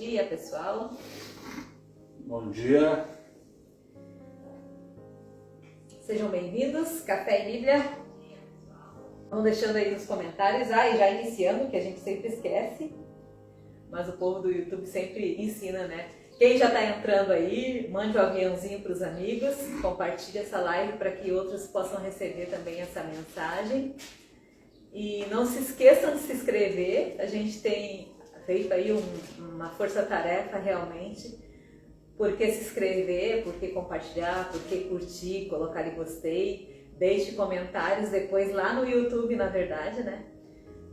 dia, pessoal. Bom dia. Sejam bem-vindos, Café e Bíblia. Vão deixando aí nos comentários. E já iniciando, que a gente sempre esquece, mas o povo do YouTube sempre ensina, né? Quem já está entrando aí, mande um aviãozinho para os amigos, compartilhe essa live para que outros possam receber também essa mensagem. E não se esqueçam de se inscrever, a gente tem feito aí uma força-tarefa realmente, porque se inscrever, porque compartilhar, porque curtir, colocar ali gostei, deixe comentários depois lá no YouTube, na verdade, né?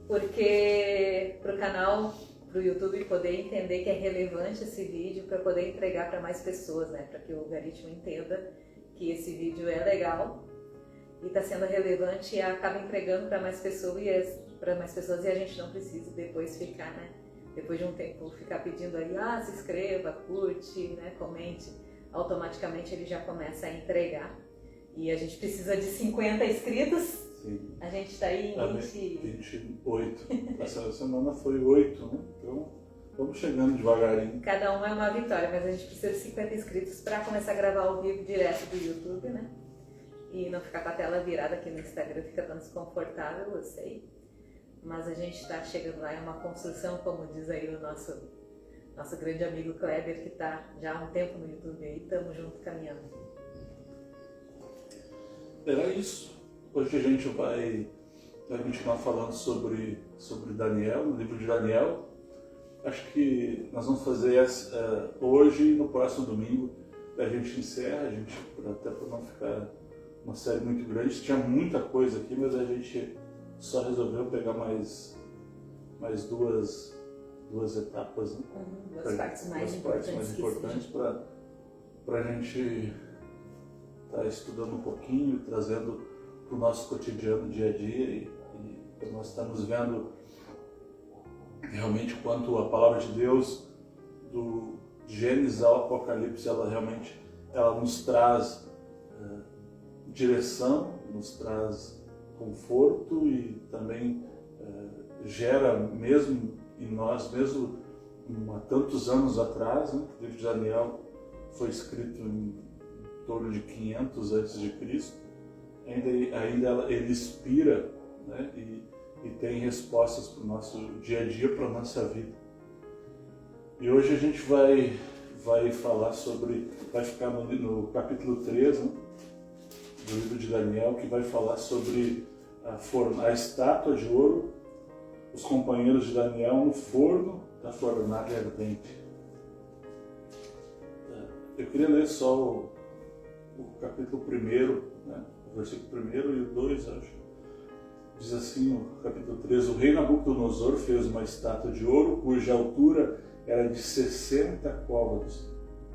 Porque para o canal, para o YouTube poder entender que é relevante esse vídeo, para poder entregar para mais pessoas, né? Para que o algoritmo entenda que esse vídeo é legal e está sendo relevante e acaba entregando para mais pessoas e a gente não precisa depois ficar, né? Depois de um tempo ficar pedindo aí, se inscreva, curte, né? Comente, automaticamente ele já começa a entregar. E a gente precisa de 50 inscritos. Sim. A gente está aí em 28. Essa semana foi 8, né? Então vamos chegando devagarinho. Cada um é uma vitória, mas a gente precisa de 50 inscritos para começar a gravar ao vivo direto do YouTube, né? E não ficar com a tela virada aqui no Instagram, fica tão desconfortável, eu sei. Mas a gente está chegando lá, é uma construção, como diz aí o nosso grande amigo Kleber, que está já há um tempo no YouTube aí, estamos juntos caminhando. Era isso. Hoje a gente vai continuar falando sobre Daniel, no livro de Daniel. Acho que nós vamos fazer hoje e no próximo domingo. A gente encerra, até para não ficar uma série muito grande. Tinha muita coisa aqui, mas a gente só resolveu pegar mais duas etapas, né? Duas partes mais importantes para a gente estar estudando um pouquinho, trazendo para o nosso cotidiano, dia a dia, e nós estamos vendo realmente quanto a palavra de Deus, do Gênesis ao Apocalipse, ela nos traz direção, nos traz conforto e também gera mesmo em nós, mesmo há tantos anos atrás, né? O livro de Daniel foi escrito em torno de 500 a.C., ainda ele inspira, né? e tem respostas para o nosso dia a dia, para a nossa vida. E hoje a gente vai falar vai ficar no capítulo 3, né? Do livro de Daniel, que vai falar sobre a estátua de ouro, os companheiros de Daniel no forno da fornalha ardente. Eu queria ler só o capítulo 1, né? O versículo 1 e o 2, acho. Diz assim no capítulo 3: O rei Nabucodonosor fez uma estátua de ouro cuja altura era de 60 côvados.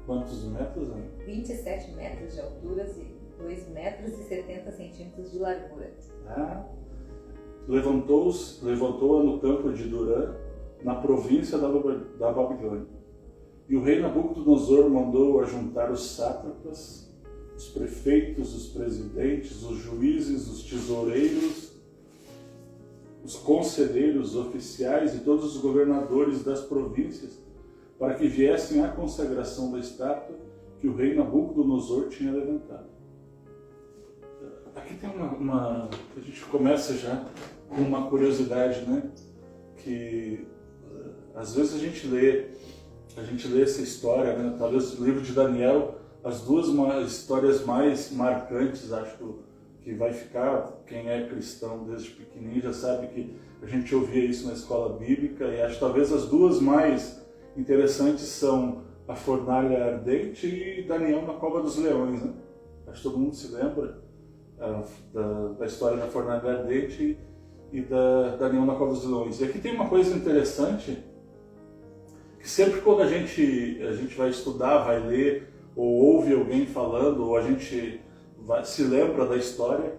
Quantos metros, Ana? 27 metros de altura e 2 metros e 70 centímetros de largura. Levantou-a no campo de Durã, na província da Babilônia. E o rei Nabucodonosor mandou ajuntar os sátrapas, os prefeitos, os presidentes, os juízes, os tesoureiros, os conselheiros, os oficiais e todos os governadores das províncias, para que viessem à consagração da estátua que o rei Nabucodonosor tinha levantado. Aqui tem a gente começa já com uma curiosidade, né? Que às vezes a gente lê essa história, né? Talvez o livro de Daniel, as duas histórias mais marcantes, acho que vai ficar, quem é cristão desde pequenininho já sabe que a gente ouvia isso na escola bíblica, e acho que talvez as duas mais interessantes são a fornalha ardente e Daniel na cova dos leões, né? Acho que todo mundo se lembra da história da fornalha ardente e da Daniel na cova dos leões. E aqui tem uma coisa interessante, que sempre quando a gente vai estudar, vai ler, ou ouve alguém falando, ou a gente se lembra da história,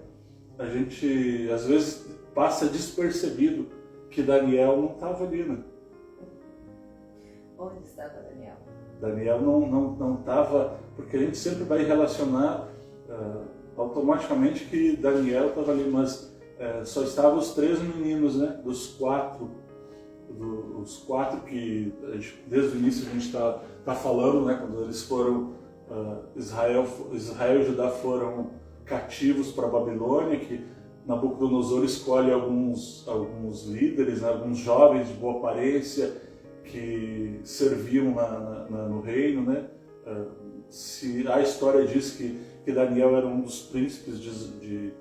a gente às vezes passa despercebido que Daniel não estava ali, né? Onde estava Daniel? Daniel não estava, porque a gente sempre vai relacionar automaticamente que Daniel estava ali, mas só estavam os 3 meninos, né? Dos 4 os 4 que desde o início a gente está falando, né, quando eles foram, Israel e Judá foram cativos para a Babilônia, que Nabucodonosor escolhe alguns líderes, né, alguns jovens de boa aparência que serviam no reino, né? A história diz que Daniel era um dos príncipes de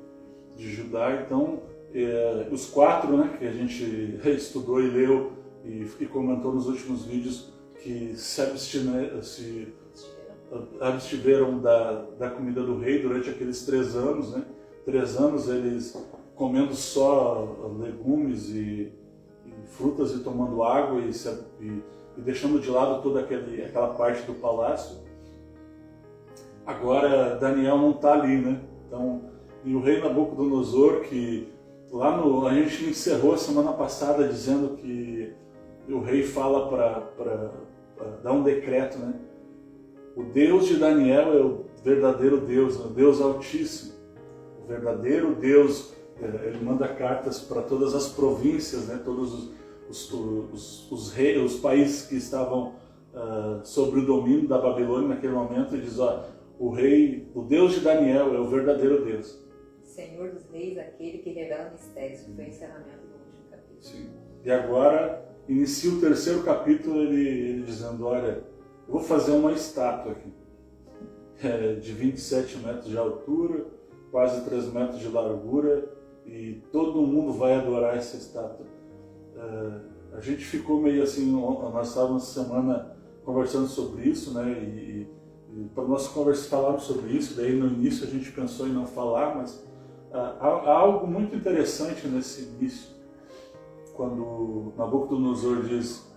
Judá, então os 4, né, que a gente estudou e leu e comentou nos últimos vídeos, que se abstiveram da comida do rei durante aqueles 3 anos, né? 3 anos eles comendo só legumes e frutas e tomando água e deixando de lado toda aquela parte do palácio. Agora Daniel não está ali, né? Então, e o rei Nabucodonosor, que a gente encerrou a semana passada dizendo que o rei fala para dar um decreto, né? O Deus de Daniel é o verdadeiro Deus, o Deus Altíssimo, o verdadeiro Deus. Ele manda cartas para todas as províncias, né? Todos os reis, os países que estavam sob o domínio da Babilônia naquele momento, e diz: o Deus de Daniel é o verdadeiro Deus. Senhor dos reis, aquele que revela mistérios, que foi o encerramento do último capítulo. Sim. E agora inicia o 3º capítulo, ele dizendo: olha, eu vou fazer uma estátua aqui, de 27 metros de altura, quase 3 metros de largura, e todo mundo vai adorar essa estátua. A gente ficou meio assim, nós estávamos essa semana conversando sobre isso, né? E para nós falarmos sobre isso, daí no início a gente pensou em não falar, mas há algo muito interessante nesse início, quando Nabucodonosor diz,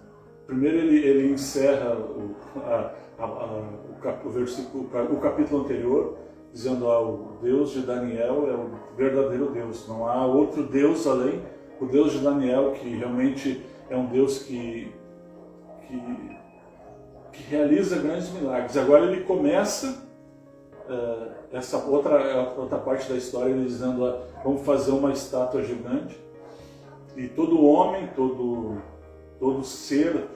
primeiro ele encerra o capítulo anterior, dizendo: o Deus de Daniel é o verdadeiro Deus, não há outro Deus além o Deus de Daniel, que realmente é um Deus que realiza grandes milagres. Agora ele começa essa outra parte da história, ele dizendo: vamos fazer uma estátua gigante, e todo homem, todo ser,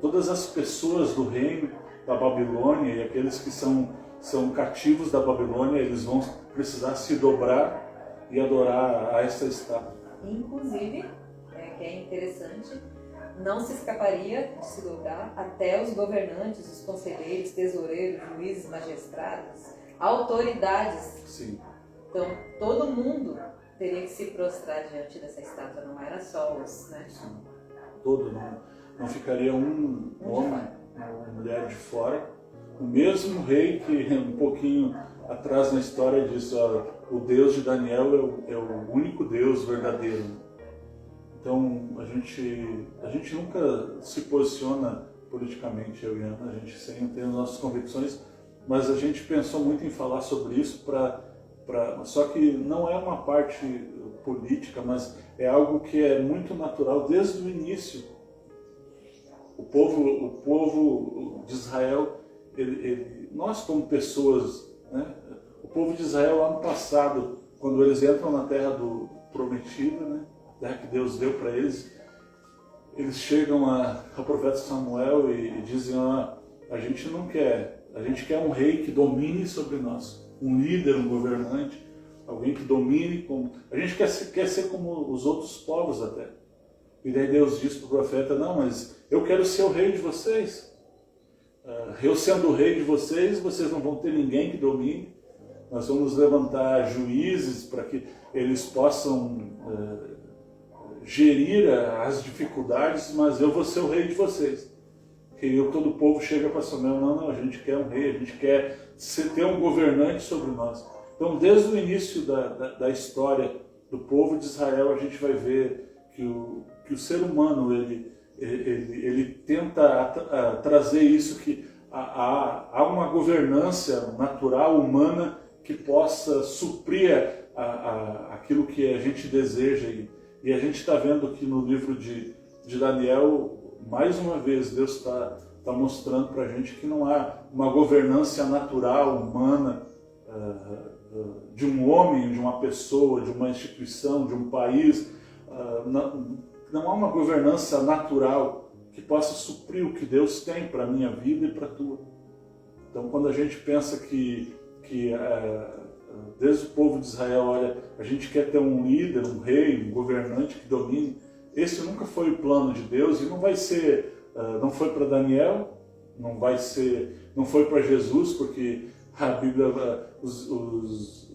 todas as pessoas do reino da Babilônia e aqueles que são cativos da Babilônia, eles vão precisar se dobrar e adorar a essa estátua. Inclusive, que é interessante, não se escaparia de se dobrar até os governantes, os conselheiros, tesoureiros, juízes, magistrados, autoridades. Sim. Então, todo mundo teria que se prostrar diante dessa estátua, não era só os, né? Sim. Todo mundo. Não ficaria um homem, uma mulher de fora. O mesmo rei que um pouquinho atrás na história disse: o Deus de Daniel é o único Deus verdadeiro. Então a gente nunca se posiciona politicamente, eu e Ana, a gente sempre tem as nossas convicções, mas a gente pensou muito em falar sobre isso só que não é uma parte política, mas é algo que é muito natural desde o início. O povo de Israel, nós como pessoas, né? O povo de Israel lá no passado, quando eles entram na terra prometida, né? A terra que Deus deu para eles chegam ao profeta Samuel e dizem: a gente não quer, a gente quer um rei que domine sobre nós, um líder, um governante, alguém que domine, a gente quer ser como os outros povos até. E daí Deus diz para o profeta: não, mas eu quero ser o rei de vocês. Eu sendo o rei de vocês, vocês não vão ter ninguém que domine. Nós vamos levantar juízes para que eles possam gerir as dificuldades, mas eu vou ser o rei de vocês. E todo o povo chega para Samuel: não, a gente quer um rei, a gente quer ter um governante sobre nós. Então, desde o início da história do povo de Israel, a gente vai ver que o ser humano, ele tenta trazer isso, que há uma governança natural, humana, que possa suprir aquilo que a gente deseja. E a gente está vendo que no livro de Daniel, mais uma vez, Deus está mostrando para a gente que não há uma governança natural, humana, de um homem, de uma pessoa, de uma instituição, de um país. não há uma governança natural que possa suprir o que Deus tem para a minha vida e para a tua. Então, quando a gente pensa que desde o povo de Israel, olha, a gente quer ter um líder, um rei, um governante que domine, esse nunca foi o plano de Deus e não vai ser, não foi para Daniel, não foi para Jesus, porque a Bíblia, os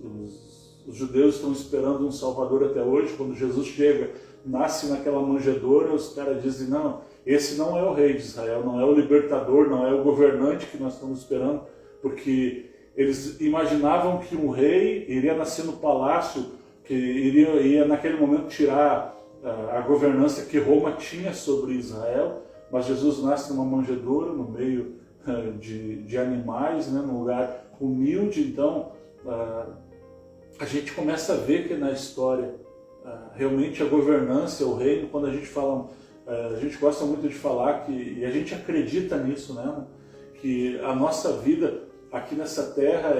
judeus estão esperando um Salvador até hoje. Quando Jesus chega, nasce naquela manjedoura, os caras dizem, não, esse não é o rei de Israel, não é o libertador, não é o governante que nós estamos esperando, porque eles imaginavam que um rei iria nascer no palácio, que iria naquele momento tirar a governança que Roma tinha sobre Israel, mas Jesus nasce numa manjedoura, no meio de animais, né, num lugar humilde. Então a gente começa a ver que na história realmente a governança, o reino, quando a gente fala, a gente gosta muito de falar e a gente acredita nisso, né, que a nossa vida aqui nessa terra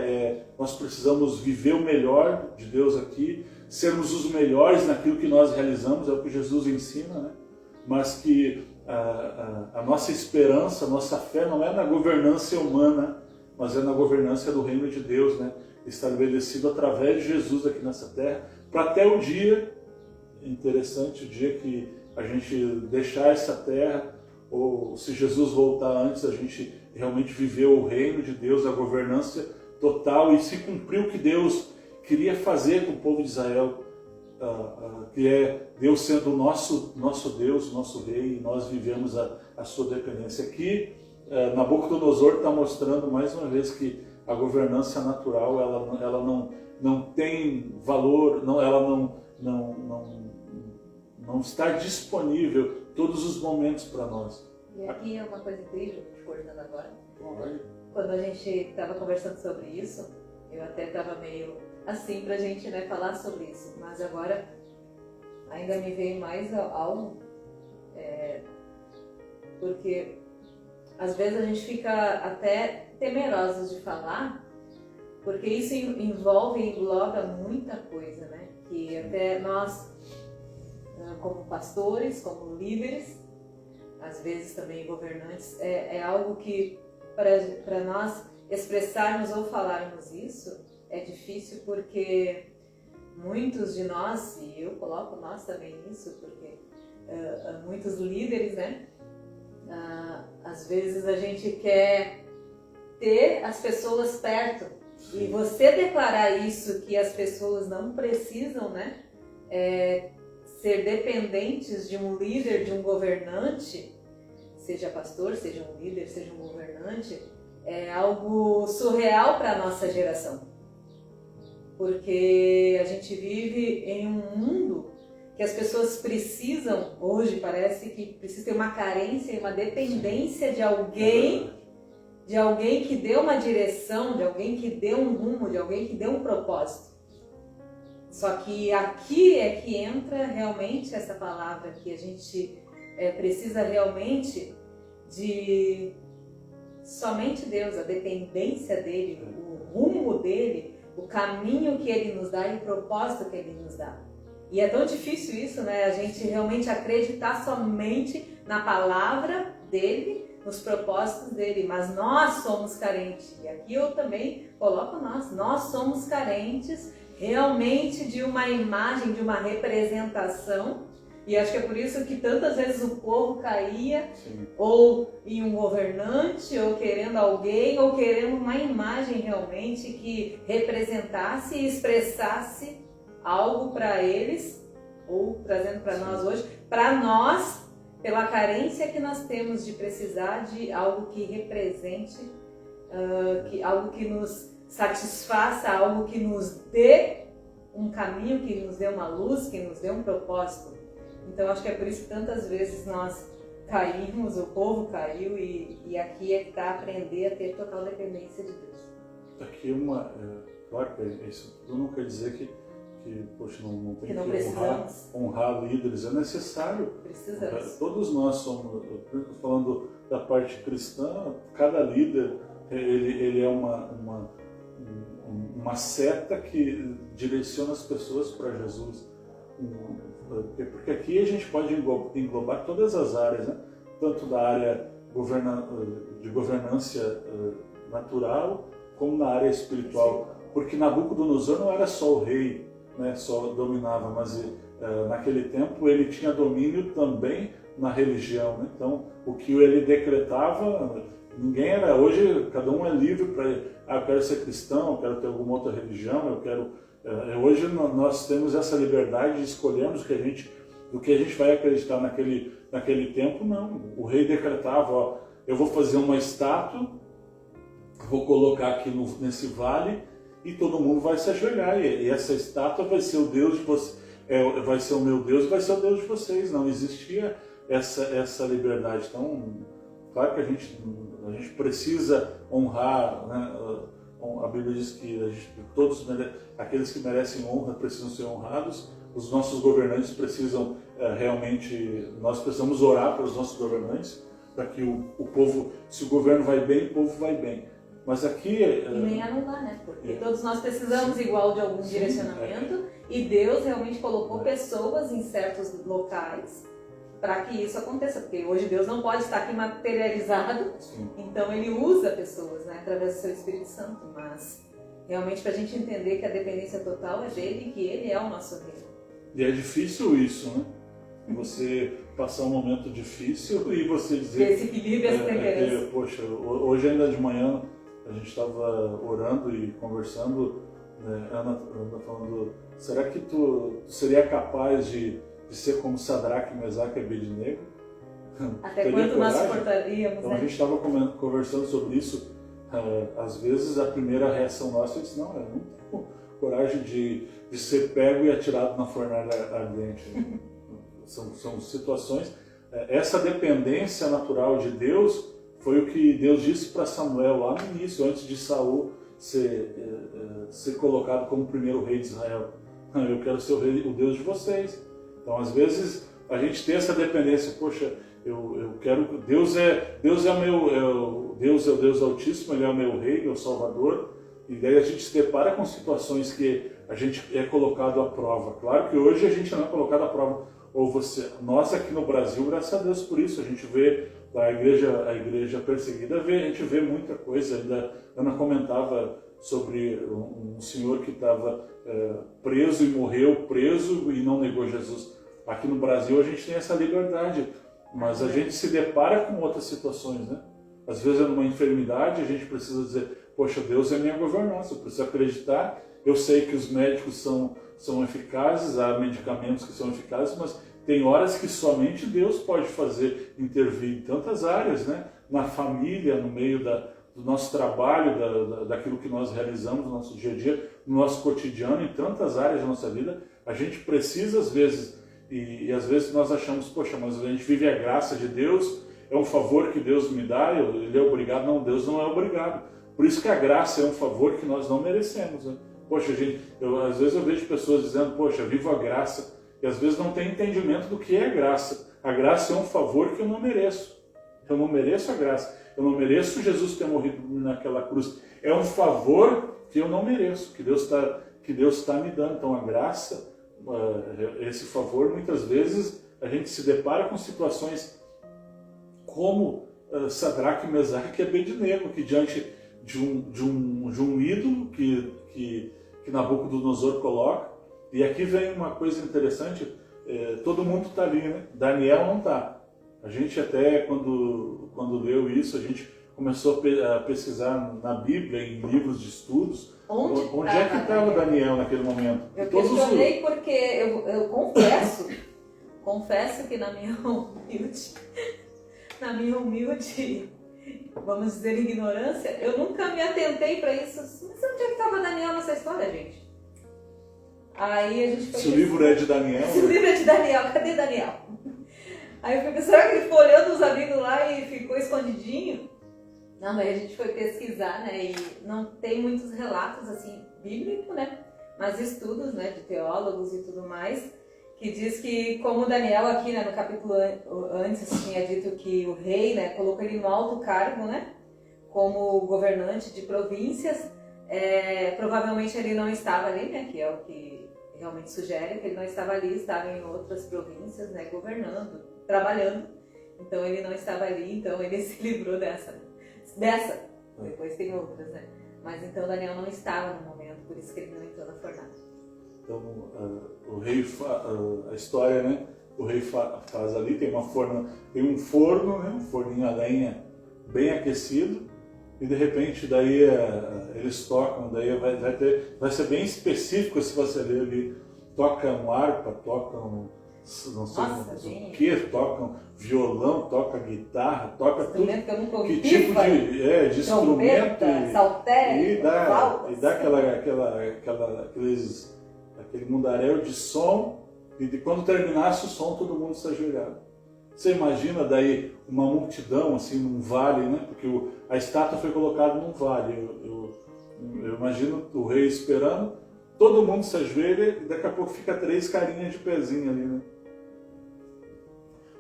nós precisamos viver o melhor de Deus aqui, sermos os melhores naquilo que nós realizamos, é o que Jesus ensina, né? Mas que a nossa esperança, a nossa fé não é na governança humana, mas é na governança do reino de Deus, né? Estabelecido através de Jesus aqui nessa terra, para até o dia, interessante, o dia que a gente deixar essa terra, ou se Jesus voltar antes, a gente realmente viver o reino de Deus, a governança total, e se cumprir o que Deus queria fazer com o povo de Israel, que é Deus sendo o nosso Deus, nosso rei, e nós vivemos a sua dependência. Aqui, Nabucodonosor está mostrando mais uma vez que a governança natural ela não tem valor, ela não está disponível todos os momentos para nós. E aqui é uma coisa incrível, cortando agora. Quando a gente estava conversando sobre isso, eu até estava meio assim para a gente, né, falar sobre isso, mas agora ainda me veio mais algo, porque às vezes a gente fica até temerosos de falar, porque isso envolve e engloba muita coisa, né? Que até nós, como pastores, como líderes, às vezes também governantes, é algo que para nós expressarmos ou falarmos isso é difícil, porque muitos de nós, e eu coloco nós também nisso, porque muitos líderes, né? Às vezes a gente quer ter as pessoas perto. Sim. E você declarar isso, que as pessoas não precisam, né, ser dependentes de um líder, de um governante, seja pastor, seja um líder, seja um governante, é algo surreal para a nossa geração. Porque a gente vive em um mundo que as pessoas precisam, hoje parece que precisa ter uma carência e uma dependência de alguém que dê uma direção, de alguém que dê um rumo, de alguém que dê um propósito. Só que aqui é que entra realmente essa palavra, que a gente precisa realmente de somente Deus, a dependência dele, o rumo dele, o caminho que ele nos dá e o propósito que ele nos dá. E é tão difícil isso, né? A gente realmente acreditar somente na palavra dele, nos propósitos dele, mas nós somos carentes. E aqui eu também coloco nós somos carentes realmente de uma imagem, de uma representação. E acho que é por isso que tantas vezes o povo caía, sim, ou em um governante, ou querendo alguém, ou querendo uma imagem realmente que representasse e expressasse algo para eles, ou trazendo para nós hoje, para nós, pela carência que nós temos de precisar de algo que represente, algo que nos satisfaça, algo que nos dê um caminho, que nos dê uma luz, que nos dê um propósito. Então acho que é por isso que tantas vezes nós caímos, o povo caiu, e aqui é que está a aprender a ter total dependência de Deus. Aqui claro que isso não quer dizer que poxa, não tem que honrar líderes, é necessário. Precisamos. Todos nós somos, falando da parte cristã, cada líder ele é uma seta que direciona as pessoas para Jesus. Porque aqui a gente pode englobar todas as áreas, né? Tanto da área de governança natural, como na área espiritual. Porque Nabucodonosor não era só o rei, né, só dominava, mas naquele tempo ele tinha domínio também na religião. Né? Então, o que ele decretava, ninguém era. Hoje, cada um é livre para. Eu quero ser cristão, eu quero ter alguma outra religião, eu quero. Hoje nós temos essa liberdade de escolhermos o que a gente vai acreditar naquele tempo. Não. O rei decretava: ó, eu vou fazer uma estátua, vou colocar aqui nesse vale e todo mundo vai se ajoelhar. E essa estátua vai ser o Deus de vocês, vai ser o meu Deus e vai ser o Deus de vocês. Não existia essa liberdade. Então, claro que a gente precisa honrar, né? A Bíblia diz que todos aqueles que merecem honra precisam ser honrados. Os nossos governantes precisam realmente, nós precisamos orar pelos nossos governantes para que o povo, se o governo vai bem, o povo vai bem. Mas aqui... E nem anular, né? Porque todos nós precisamos igual de algum direcionamento e Deus realmente colocou pessoas em certos locais para que isso aconteça. Porque hoje Deus não pode estar aqui materializado, então Ele usa pessoas, né? Através do seu Espírito Santo. Mas realmente para a gente entender que a dependência total é dele e que Ele é o nosso rei. E é difícil isso, né? Você passar um momento difícil e você dizer... Esse equilíbrio, essa temperança. Poxa, hoje ainda de manhã a gente estava orando e conversando, né? Ana falando, será que tu seria capaz de ser como Sadraque, Mesaque e Abednego? Até quanto nós suportaríamos, então, né? a gente estava conversando sobre isso. Às vezes a primeira reação nossa é não, eu não tenho coragem de ser pego e atirado na fornalha ardente. São situações... Essa dependência natural de Deus foi o que Deus disse para Samuel lá no início, antes de Saul ser colocado como primeiro rei de Israel. Eu quero ser o Deus de vocês. Então, às vezes, a gente tem essa dependência. Poxa, eu quero... Deus é o Deus Altíssimo, Ele é o meu rei, meu Salvador. E daí a gente se depara com situações que a gente é colocado à prova. Claro que hoje a gente não é colocado à prova. Nós aqui no Brasil, graças a Deus por isso, a gente vê a igreja perseguida, a gente vê muita coisa. Ainda Ana comentava sobre um senhor que estava preso e morreu preso e não negou Jesus. Aqui no Brasil a gente tem essa liberdade, mas a gente se depara com outras situações, né? Às vezes é numa enfermidade, a gente precisa dizer, poxa, Deus é minha governança, eu preciso acreditar. Eu sei que os médicos são eficazes, há medicamentos que são eficazes, mas tem horas que somente Deus pode intervir em tantas áreas, né? Na família, no meio do nosso trabalho, daquilo que nós realizamos no nosso dia a dia, no nosso cotidiano, em tantas áreas da nossa vida. A gente precisa, às vezes, e às vezes nós achamos, poxa, mas a gente vive a graça de Deus, é um favor que Deus me dá, Ele é obrigado. Não, Deus não é obrigado. Por isso que a graça é um favor que nós não merecemos, né? Poxa, gente, às vezes eu vejo pessoas dizendo, poxa, vivo a graça, e às vezes não tem entendimento do que é graça. A graça é um favor que eu não mereço. Eu não mereço a graça. Eu não mereço Jesus ter morrido naquela cruz. É um favor que eu não mereço, que Deus está me dando. Então a graça, esse favor, muitas vezes a gente se depara com situações como Sadraque, Mesaque e Abednego, que diante de um ídolo que Nabucodonosor coloca. E aqui vem uma coisa interessante, todo mundo está ali, né? Daniel não está. A gente até, quando leu isso, a gente começou a pesquisar na Bíblia, em livros de estudos, onde é que estava Daniel naquele momento. Eu questionei porque eu confesso que na minha humilde, vamos dizer, ignorância, eu nunca me atentei para isso. Mas onde é que estava Daniel nessa história, gente? Aí a gente foi... Se o livro é de Daniel... Se o livro é de Daniel, cadê Daniel? Aí eu fiquei, será que ele ficou olhando os amigos lá e ficou escondidinho? Não, aí a gente foi pesquisar, né? E não tem muitos relatos, assim, bíblicos, né? Mas estudos, né, de teólogos e tudo mais, que diz que, como Daniel aqui, né, no capítulo antes tinha dito que o rei, né, colocou ele no alto cargo, né, como governante de províncias, provavelmente ele não estava ali, né, que é o que realmente sugere que ele não estava ali, estava em outras províncias, né, governando, trabalhando. Então ele não estava ali, então ele se livrou dessa. Depois tem outras, né? Mas então Daniel não estava no momento, por isso que ele não entrou na fornalha. Então o rei, a história, né? O rei faz ali, tem um forno, né? Um forninho a lenha bem aquecido, e de repente daí eles tocam, daí vai ser bem específico se você ler ali, tocam harpa, tocam não sei o que, tocam violão, toca guitarra, toca tudo. Que eu nunca ouvi, que tipo de instrumento saltério, e dá aquele mundaréu de som, e quando terminasse o som todo mundo se ajoelhava. Você imagina daí uma multidão assim num vale, né? Porque a estátua foi colocada num vale. Eu imagino o rei esperando, todo mundo se ajoelha e daqui a pouco fica 3 carinhas de pezinho ali, né?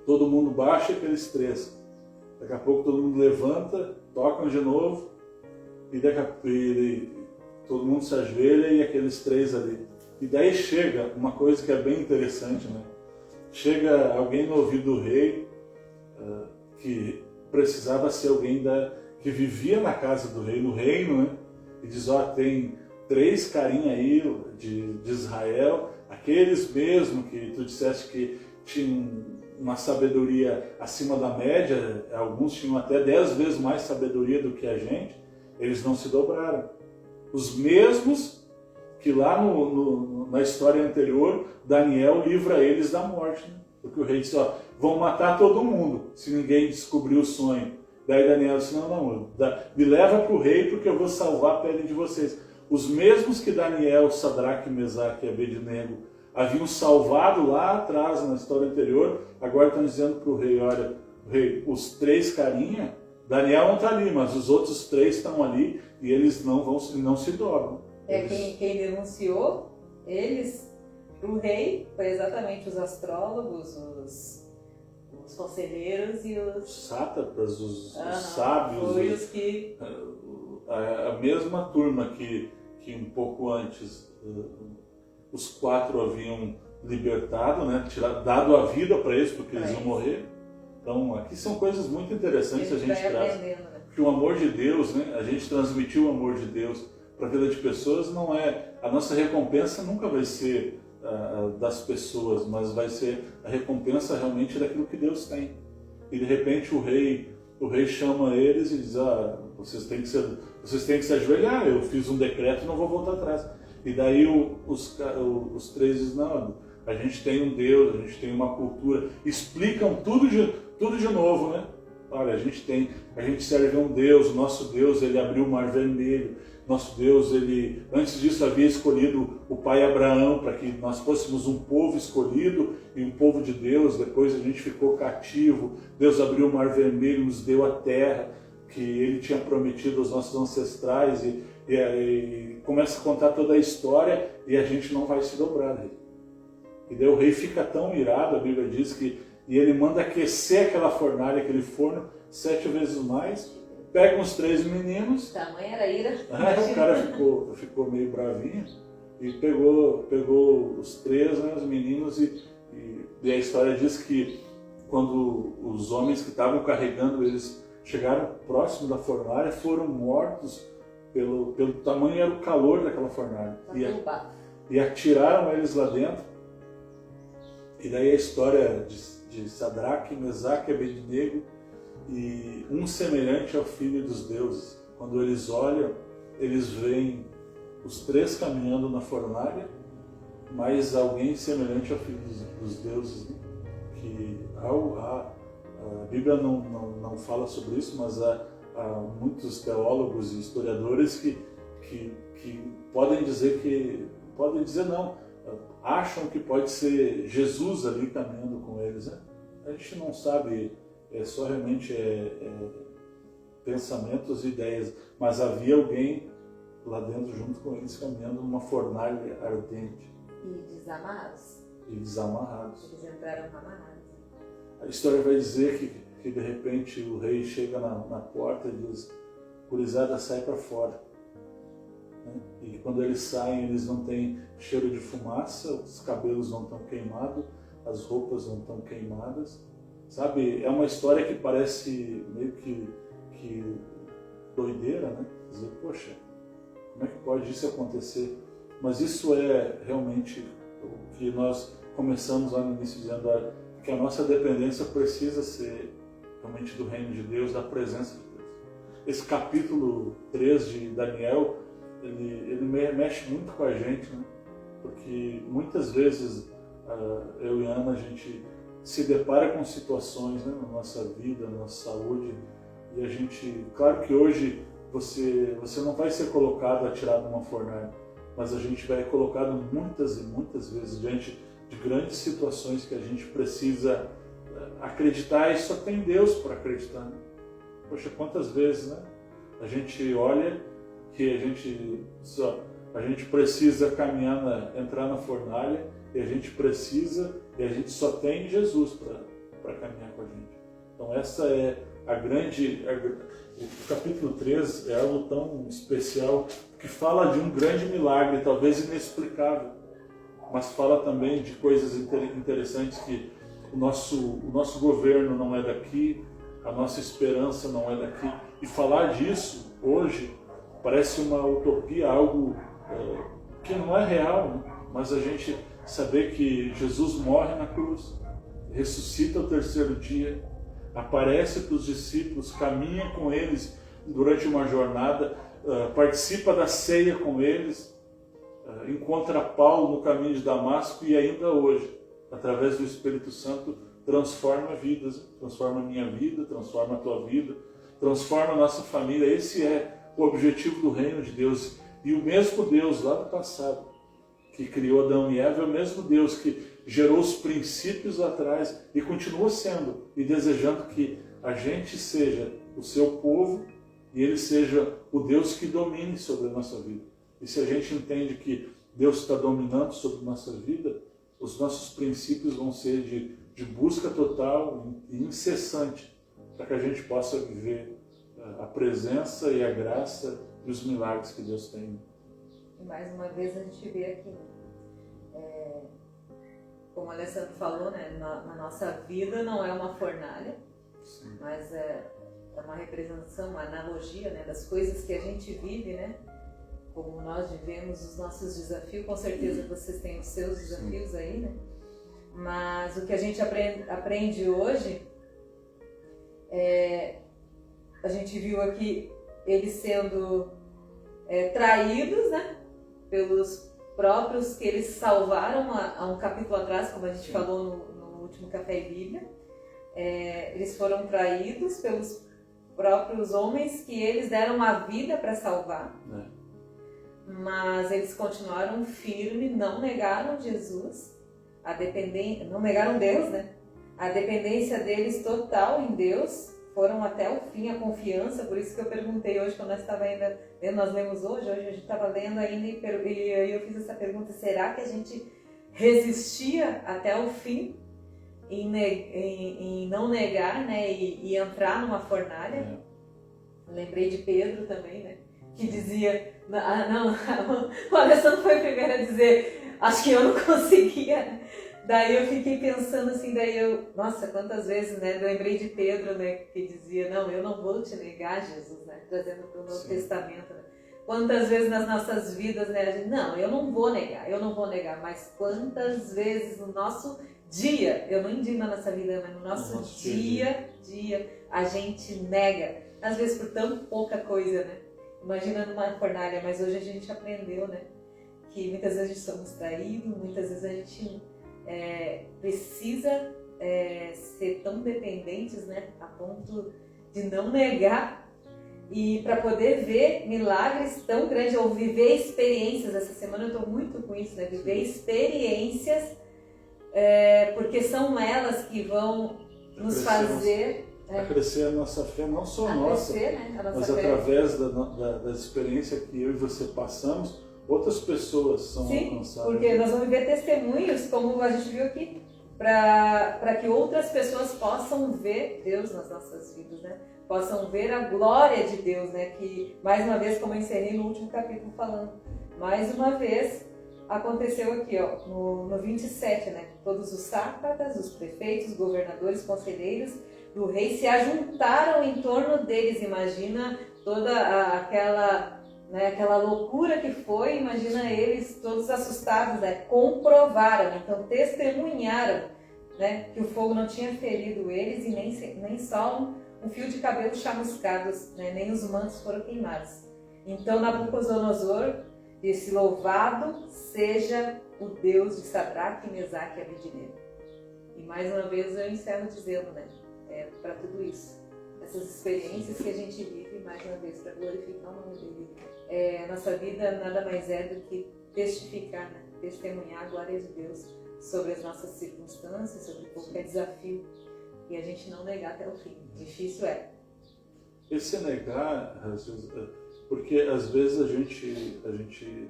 Todo mundo baixa aqueles 3. Daqui a pouco todo mundo levanta, tocam de novo e todo mundo se ajoelha e aqueles 3 ali. E daí chega uma coisa que é bem interessante, né? Chega alguém no ouvido do rei, que precisava ser alguém que vivia na casa do rei, no reino, né? E diz, tem 3 carinhas aí de Israel, aqueles mesmo que tu disseste que tinham uma sabedoria acima da média, alguns tinham até 10 vezes mais sabedoria do que a gente, eles não se dobraram. Os mesmos que lá na história anterior, Daniel livra eles da morte, né? Porque o rei disse, vão matar todo mundo, se ninguém descobrir o sonho. Daí Daniel disse, não, me leva para o rei porque eu vou salvar a pele de vocês. Os mesmos que Daniel, Sadraque, Mesaque e Abednego haviam salvado lá atrás, na história anterior, agora estão dizendo para o rei, olha, rei, os 3 carinha, Daniel não está ali, mas os outros 3 estão ali e eles não se dobram. Quem denunciou eles para o rei foi exatamente os astrólogos, os conselheiros e os sátrapas, os sábios. Foi os que... A mesma turma que um pouco antes os 4 haviam libertado, né, dado a vida para eles, porque eles iam morrer. Então aqui são coisas muito interessantes que a gente traz. Né? Porque o amor de Deus, né, a gente transmitiu o amor de Deus para a vida de pessoas, não é, a nossa recompensa nunca vai ser das pessoas, mas vai ser a recompensa realmente daquilo que Deus tem. E de repente o rei chama eles e diz, vocês têm que se ajoelhar, eu fiz um decreto e não vou voltar atrás. E daí os 3 dizem, não, a gente tem um Deus, a gente tem uma cultura, explicam tudo de novo, né? Olha, a gente serve a um Deus, o nosso Deus, ele abriu o Mar Vermelho, nosso Deus, ele antes disso havia escolhido o pai Abraão para que nós fôssemos um povo escolhido e um povo de Deus, depois a gente ficou cativo, Deus abriu o Mar Vermelho, nos deu a terra que ele tinha prometido aos nossos ancestrais e começa a contar toda a história e a gente não vai se dobrar, rei. E daí o rei fica tão irado, a Bíblia diz que e ele manda aquecer aquela fornalha, aquele forno, 7 vezes mais, pega uns 3 meninos. Tamanha era a ira. O cara ficou meio bravinho e pegou os 3, né, os meninos, e a história diz que quando os homens que estavam carregando eles chegaram próximo da fornalha, foram mortos pelo tamanho, era o calor daquela fornalha. E atiraram eles lá dentro. E daí a história de Sadraque, Mesaque e Abednego, e um semelhante ao Filho dos Deuses. Quando eles olham, eles veem os 3 caminhando na fornalha, mas alguém semelhante ao Filho dos Deuses, né? Que a Bíblia não fala sobre isso, mas há muitos teólogos e historiadores que podem dizer não, acham que pode ser Jesus ali caminhando com eles, né? A gente não sabe, é só realmente pensamentos e ideias, mas havia alguém lá dentro junto com eles caminhando numa fornalha ardente. E desamarrados. Eles entraram amarrados. A história vai dizer que de repente o rei chega na porta e diz, gurizada, sai para fora. né? E quando eles saem, eles não têm cheiro de fumaça, os cabelos não estão queimados, as roupas não estão queimadas. Sabe, é uma história que parece meio que doideira, né? Dizer, poxa, como é que pode isso acontecer? Mas isso é realmente o que nós começamos lá no início dizendo, que a nossa dependência precisa ser realmente do reino de Deus, da presença de Deus. Esse capítulo 3 de Daniel, ele mexe muito com a gente, né? Porque muitas vezes eu e a Ana, a gente se depara com situações, né, na nossa vida, na nossa saúde, e a gente, claro que hoje você não vai ser colocado, atirado numa fornalha, mas a gente vai colocado muitas e muitas vezes diante de grandes situações que a gente precisa acreditar, e só tem Deus para acreditar, né? Poxa, quantas vezes, né? A gente olha que a gente precisa caminhar, entrar na fornalha, e a gente só tem Jesus para caminhar com a gente. Então essa é o capítulo 3 é algo tão especial, que fala de um grande milagre, talvez inexplicável, mas fala também de coisas interessantes, que o nosso governo não é daqui, a nossa esperança não é daqui. E falar disso hoje parece uma utopia, algo que não é real, né? Mas a gente saber que Jesus morre na cruz, ressuscita ao terceiro dia, aparece para os discípulos, caminha com eles durante uma jornada, participa da ceia com eles, encontra Paulo no caminho de Damasco, e ainda hoje, através do Espírito Santo, transforma vidas, transforma a minha vida, transforma a tua vida, transforma a nossa família. Esse é o objetivo do reino de Deus. E o mesmo Deus lá do passado, que criou Adão e Eva, é o mesmo Deus que gerou os princípios lá atrás e continua sendo e desejando que a gente seja o seu povo e ele seja o Deus que domine sobre a nossa vida. E se a gente entende que Deus está dominando sobre a nossa vida, os nossos princípios vão ser de busca total e incessante, para que a gente possa viver a presença e a graça e os milagres que Deus tem. E mais uma vez a gente vê aqui, como o Alessandro falou, né, na nossa vida não é uma fornalha, sim, mas é uma representação, uma analogia, né, das coisas que a gente vive, né, como nós vivemos os nossos desafios. Com certeza vocês têm os seus desafios, sim, aí, né, mas o que a gente aprende hoje, a gente viu aqui eles sendo traídos, né, pelos próprios que eles salvaram há um capítulo atrás, como a gente, sim, falou no último Café e Bíblia. Eles foram traídos pelos próprios homens que eles deram a vida para salvar, mas eles continuaram firmes, não negaram Jesus, não negaram Deus, né? A dependência deles total em Deus, foram até o fim, a confiança. Por isso que eu perguntei hoje, quando nós estávamos ainda lendo, nós lemos hoje a gente estava lendo ainda, e aí eu fiz essa pergunta: será que a gente resistia até o fim em não negar, né, e entrar numa fornalha? Lembrei de Pedro também, né, que dizia, o Alessandro foi o primeiro a dizer, acho que eu não conseguia. Daí eu fiquei pensando assim, nossa, quantas vezes, né, eu lembrei de Pedro, né, que dizia, não, eu não vou te negar, Jesus, né, trazendo para o Novo Testamento, né. Quantas vezes nas nossas vidas, né, a gente, não, eu não vou negar, mas quantas vezes no nosso dia, eu não digo na nossa vida, mas no nosso dia, a gente nega, às vezes por tão pouca coisa, né, imagina numa fornalha. Mas hoje a gente aprendeu, né, que muitas vezes a gente somos traídos, muitas vezes a gente precisa ser tão dependentes, né, a ponto de não negar, e para poder ver milagres tão grandes, ou viver experiências. Essa semana eu estou muito com isso, né, viver experiências, porque são elas que vão nos fazer a crescer a nossa fé, não só a nossa, crescer, né, a nossa mas fé, através das experiências que eu e você passamos, outras pessoas são alcançadas. Sim, porque nós vamos ver testemunhos, como a gente viu aqui, para que outras pessoas possam ver Deus nas nossas vidas, né? possam ver a glória de Deus, né? Que, mais uma vez, como eu encerrei no último capítulo falando, mais uma vez aconteceu aqui, ó, no 27, né? Todos os sátrapas, os prefeitos, governadores, conselheiros do rei se ajuntaram em torno deles. Imagina toda aquela, né, aquela loucura que foi, imagina eles todos assustados, né? Comprovaram, então testemunharam, né, que o fogo não tinha ferido eles e nem só um fio de cabelo chamuscados, né, nem os mantos foram queimados. Então Nabucodonosor disse: louvado seja o Deus de Sadraque, Mesaque e Abednego. E mais uma vez eu encerro dizendo, né, para tudo isso, essas experiências que a gente vive, mais uma vez, para glorificar o nome dele. A nossa vida nada mais é do que testificar, né, testemunhar a glória de Deus sobre as nossas circunstâncias, sobre qualquer desafio, e a gente não negar até o fim. Difícil é. Esse negar, porque às vezes a gente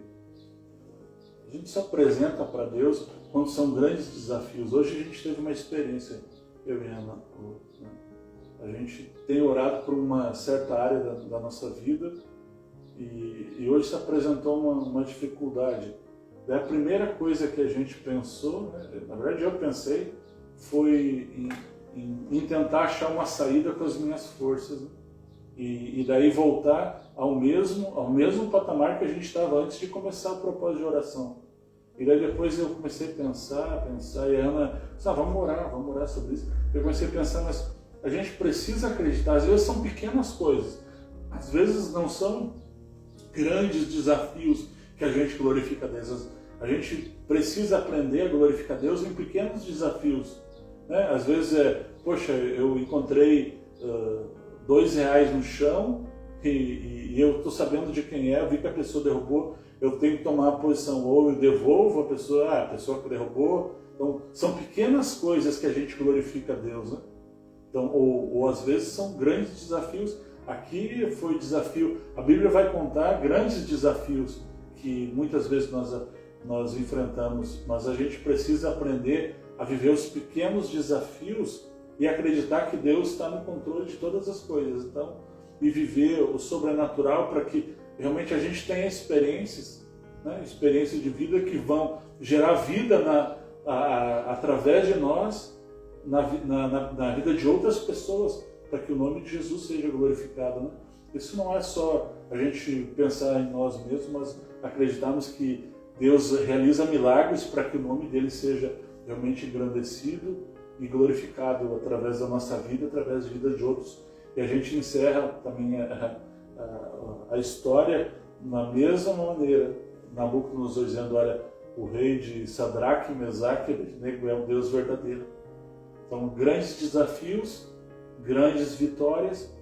se apresenta para Deus quando são grandes desafios. Hoje a gente teve uma experiência, eu e a Ana, a gente tem orado por uma certa área da nossa vida e hoje se apresentou uma dificuldade. Daí a primeira coisa que a gente pensou, né, na verdade eu pensei, foi em tentar achar uma saída com as minhas forças, né? E daí voltar ao mesmo patamar que a gente estava antes de começar o propósito de oração. E daí depois eu comecei a pensar, e a Ana disse: vamos orar sobre isso. Eu comecei a pensar, mas a gente precisa acreditar, às vezes são pequenas coisas, às vezes não são grandes desafios que a gente glorifica a Deus. A gente precisa aprender a glorificar a Deus em pequenos desafios, né? Às vezes poxa, eu encontrei R$2 no chão e eu estou sabendo de quem é, eu vi que a pessoa derrubou, eu tenho que tomar a posição, ou eu devolvo a pessoa que derrubou. Então, são pequenas coisas que a gente glorifica a Deus, né? Então, ou às vezes são grandes desafios. Aqui foi desafio, a Bíblia vai contar grandes desafios que muitas vezes nós enfrentamos, mas a gente precisa aprender a viver os pequenos desafios e acreditar que Deus está no controle de todas as coisas. Então, e viver o sobrenatural para que realmente a gente tenha experiências, né? Experiências de vida que vão gerar vida através de nós, na vida de outras pessoas, para que o nome de Jesus seja glorificado, né? Isso não é só a gente pensar em nós mesmos, mas acreditarmos que Deus realiza milagres para que o nome dele seja realmente engrandecido e glorificado através da nossa vida, através da vida de outros. E a gente encerra também a história na mesma maneira. Nabucodonosor dizendo: olha, o rei de Sadraque, Mesaque e Abednego é um Deus verdadeiro. Então, grandes desafios, grandes vitórias,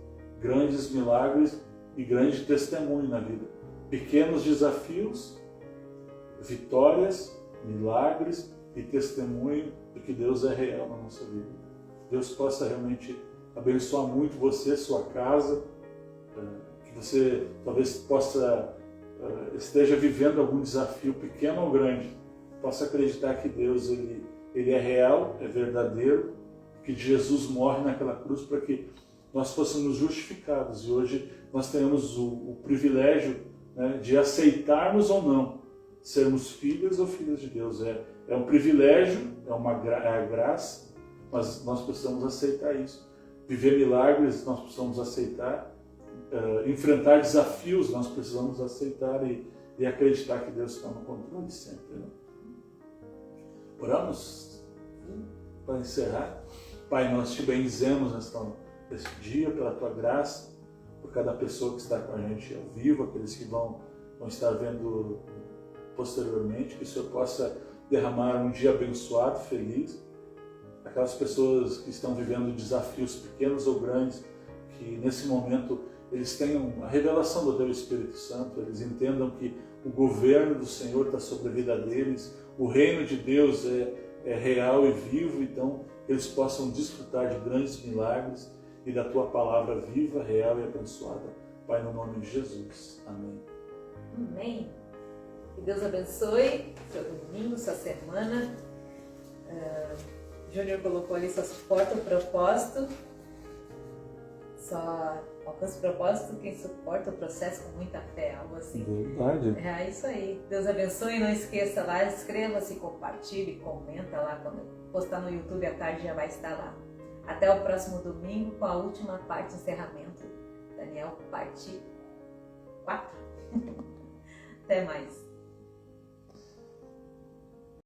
grandes milagres e grande testemunho na vida. Pequenos desafios, vitórias, milagres e testemunho de que Deus é real na nossa vida. Deus possa realmente abençoar muito você, sua casa, que você talvez esteja vivendo algum desafio pequeno ou grande, possa acreditar que Deus ele é real, é verdadeiro, que Jesus morre naquela cruz para que nós fôssemos justificados, e hoje nós tenhamos o privilégio, né, de aceitarmos ou não sermos filhos ou filhas de Deus. É um privilégio, é a graça, mas nós precisamos aceitar isso. Viver milagres, nós precisamos aceitar. Enfrentar desafios, nós precisamos aceitar e acreditar que Deus está no controle sempre, né? Oramos para encerrar. Pai, nós te bendizemos neste dia pela tua graça, por cada pessoa que está com a gente ao vivo, aqueles que vão estar vendo posteriormente, que o Senhor possa derramar um dia abençoado, feliz. Aquelas pessoas que estão vivendo desafios pequenos ou grandes, que nesse momento eles tenham a revelação do teu Espírito Santo, eles entendam que o governo do Senhor está sobre a vida deles, o reino de Deus é real e vivo, então eles possam desfrutar de grandes milagres e da tua palavra viva, real e abençoada. Pai, no nome de Jesus. Amém. Amém. Que Deus abençoe seu domingo, sua semana. Júnior colocou ali, só suporta o propósito. Só alcança o propósito quem suporta o processo com muita fé, algo assim. Verdade. É isso aí. Deus abençoe. Não esqueça lá, inscreva-se, compartilhe, comenta lá. Quando postar no YouTube à tarde já vai estar lá. Até o próximo domingo com a última parte, encerramento. Daniel, parte 4. Até mais.